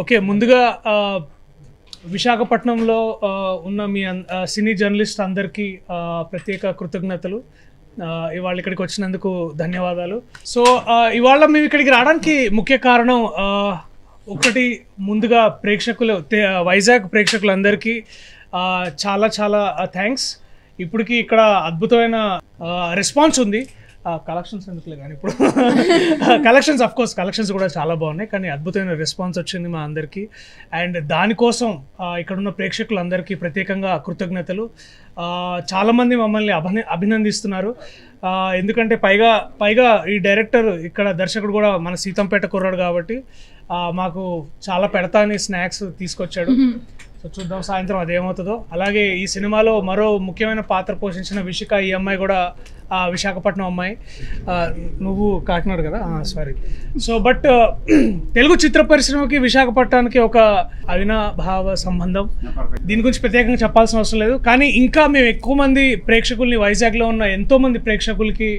Okay. ముందుగా విశాఖపట్నంలో ఉన్న మీ సినీ జర్నలిస్ట్ అందరికీ ప్రత్యేక కృతజ్ఞతలు. ఇవాళ ఇక్కడికి వచ్చినందుకు ధన్యవాదాలు. సో ఇవాళ మేము ఇక్కడికి రావడానికి ముఖ్య కారణం ఒకటి, ముందుగా వైజాగ్ ప్రేక్షకులందరికీ చాలా చాలా థ్యాంక్స్. ఇప్పటికీ ఇక్కడ అద్భుతమైన రెస్పాన్స్ ఉంది. కలెక్షన్స్ ఎందుకులే కానీ ఇప్పుడు కలెక్షన్స్ అఫ్కోర్స్ కలెక్షన్స్ కూడా చాలా బాగున్నాయి, కానీ అద్భుతమైన రెస్పాన్స్ వచ్చింది మా అందరికీ. అండ్ దానికోసం ఇక్కడున్న ప్రేక్షకులందరికీ ప్రత్యేకంగా కృతజ్ఞతలు. చాలామంది మమ్మల్ని అభినందిస్తున్నారు. ఎందుకంటే పైగా ఈ డైరెక్టర్, ఇక్కడ దర్శకుడు కూడా మన సీతంపేట కుర్రాడు కాబట్టి మాకు చాలా పెడతా అని స్నాక్స్ తీసుకొచ్చాడు. సో చూద్దాం సాయంత్రం అదేమవుతుందో. అలాగే ఈ సినిమాలో మరో ముఖ్యమైన పాత్ర పోషించిన విషిక, ఈ అమ్మాయి కూడా విశాఖపట్నం అమ్మాయి. నువ్వు కాకినాడ కదా, సారీ. సో బట్ తెలుగు చిత్ర పరిశ్రమకి విశాఖపట్నానికి ఒక అవినాభావ సంబంధం. దీని గురించి ప్రత్యేకంగా చెప్పాల్సిన అవసరం లేదు. కానీ ఇంకా మేము ఎక్కువ మంది ప్రేక్షకుల్ని, వైజాగ్లో ఉన్న ఎంతోమంది ప్రేక్షకులకి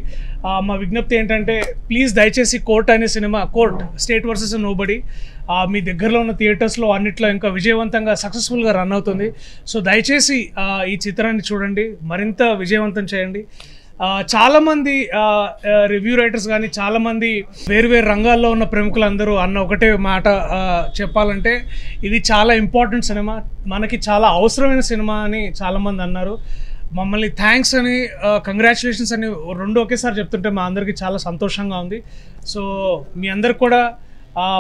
మా విజ్ఞప్తి ఏంటంటే, ప్లీజ్ దయచేసి కోర్ట్ అనే సినిమా, కోర్ట్ స్టేట్ వర్సెస్ నోబడీ, మీ దగ్గరలో ఉన్న థియేటర్స్లో అన్నిట్లో ఇంకా విజయవంతంగా సక్సెస్ఫుల్గా రన్ అవుతుంది. సో దయచేసి ఈ చిత్రాన్ని చూడండి, మరింత విజయవంతం చేయండి. చాలామంది రివ్యూ రైటర్స్ కానీ, చాలామంది వేరు రంగాల్లో ఉన్న ప్రముఖులందరూ అన్న ఒకటే మాట చెప్పాలంటే, ఇది చాలా ఇంపార్టెంట్ సినిమా, మనకి చాలా అవసరమైన సినిమా అని చాలామంది అన్నారు. మమ్మల్ని థ్యాంక్స్ అని, కంగ్రాచులేషన్స్ అని రెండు ఒకేసారి చెప్తుంటే మా అందరికీ చాలా సంతోషంగా ఉంది. సో మీ అందరికి కూడా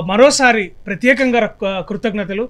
మరోసారి ప్రత్యేకంగా కృతజ్ఞతలు.